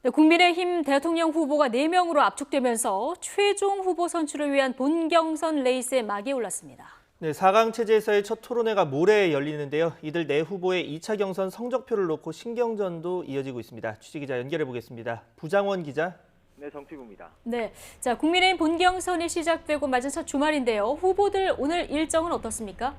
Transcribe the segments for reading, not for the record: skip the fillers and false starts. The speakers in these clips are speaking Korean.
네, 국민의힘 대통령 후보가 4명으로 압축되면서 최종 후보 선출을 위한 본경선 레이스에 막이 올랐습니다. 네, 4강 체제에서의 첫 토론회가 모레 열리는데요. 이들 네 후보의 2차 경선 성적표를 놓고 신경전도 이어지고 있습니다. 취재기자 연결해 보겠습니다. 부장원 기자. 네, 정치부입니다. 네, 자 국민의힘 본경선이 시작되고 맞은 첫 주말인데요. 후보들 오늘 일정은 어떻습니까?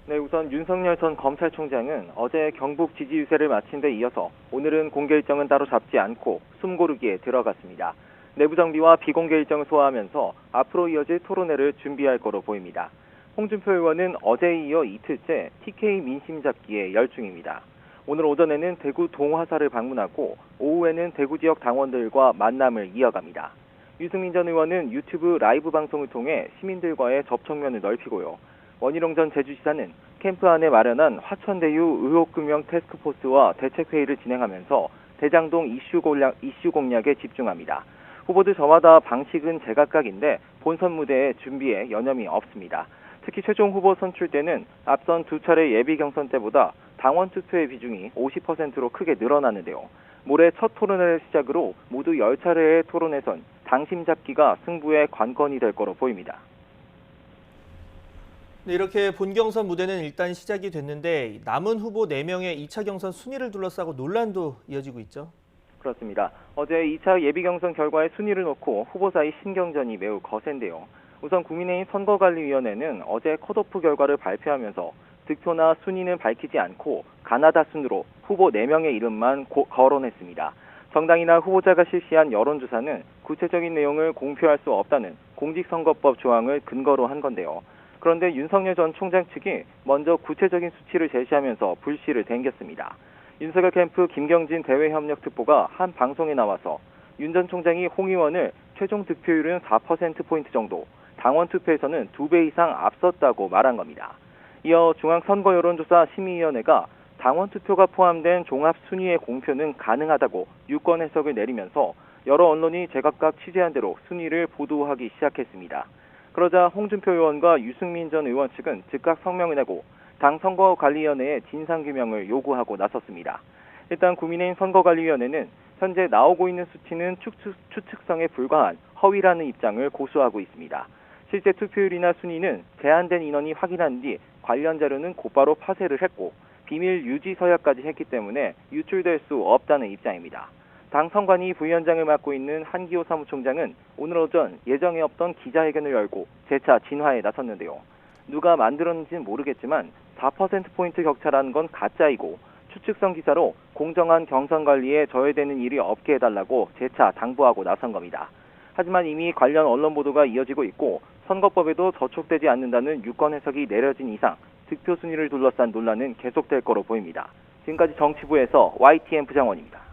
네, 우선 윤석열 전 검찰총장은 어제 경북 지지 유세를 마친 데 이어서 오늘은 공개 일정은 따로 잡지 않고 숨고르기에 들어갔습니다. 내부 정비와 비공개 일정을 소화하면서 앞으로 이어질 토론회를 준비할 거로 보입니다. 홍준표 의원은 어제에 이어 이틀째 TK 민심 잡기에 열중입니다. 오늘 오전에는 대구 동화사를 방문하고 오후에는 대구 지역 당원들과 만남을 이어갑니다. 유승민 전 의원은 유튜브 라이브 방송을 통해 시민들과의 접촉면을 넓히고요. 원희룡 전 제주시사는 캠프 안에 마련한 화천대유 의혹규명 태스크포스와 대책회의를 진행하면서 대장동 이슈 공략에 집중합니다. 후보들 저마다 방식은 제각각인데 본선 무대의 준비에 여념이 없습니다. 특히 최종 후보 선출 때는 앞선 두 차례 예비 경선 때보다 당원 투표의 비중이 50%로 크게 늘어나는데요. 모레 첫 토론회를 시작으로 모두 10차례의 토론에선 당심 잡기가 승부의 관건이 될 거로 보입니다. 네, 이렇게 본경선 무대는 일단 시작이 됐는데 남은 후보 4명의 2차 경선 순위를 둘러싸고 논란도 이어지고 있죠. 그렇습니다. 어제 2차 예비 경선 결과의 순위를 놓고 후보 사이 신경전이 매우 거센데요. 우선 국민의힘 선거관리위원회는 어제 컷오프 결과를 발표하면서 득표나 순위는 밝히지 않고 가나다 순으로 후보 4명의 이름만 거론했습니다. 정당이나 후보자가 실시한 여론조사는 구체적인 내용을 공표할 수 없다는 공직선거법 조항을 근거로 한 건데요. 그런데 윤석열 전 총장 측이 먼저 구체적인 수치를 제시하면서 불씨를 댕겼습니다. 윤석열 캠프 김경진 대외협력특보가 한 방송에 나와서 윤 전 총장이 홍 의원을 최종 득표율은 4%포인트 정도, 당원 투표에서는 2배 이상 앞섰다고 말한 겁니다. 이어 중앙선거여론조사 심의위원회가 당원 투표가 포함된 종합 순위의 공표는 가능하다고 유권 해석을 내리면서 여러 언론이 제각각 취재한 대로 순위를 보도하기 시작했습니다. 그러자 홍준표 의원과 유승민 전 의원 측은 즉각 성명을 내고 당 선거관리위원회에 진상규명을 요구하고 나섰습니다. 일단 국민의힘 선거관리위원회는 현재 나오고 있는 수치는 추측성에 불과한 허위라는 입장을 고수하고 있습니다. 실제 투표율이나 순위는 제한된 인원이 확인한 뒤 관련 자료는 곧바로 파쇄를 했고 비밀 유지 서약까지 했기 때문에 유출될 수 없다는 입장입니다. 당 선관위 부위원장을 맡고 있는 한기호 사무총장은 오늘 오전 예정에 없던 기자회견을 열고 재차 진화에 나섰는데요. 누가 만들었는지는 모르겠지만 4%포인트 격차라는 건 가짜이고 추측성 기사로 공정한 경선 관리에 저해되는 일이 없게 해달라고 재차 당부하고 나선 겁니다. 하지만 이미 관련 언론 보도가 이어지고 있고 선거법에도 저촉되지 않는다는 유권 해석이 내려진 이상 득표 순위를 둘러싼 논란은 계속될 거로 보입니다. 지금까지 정치부에서 YTN 부장원입니다.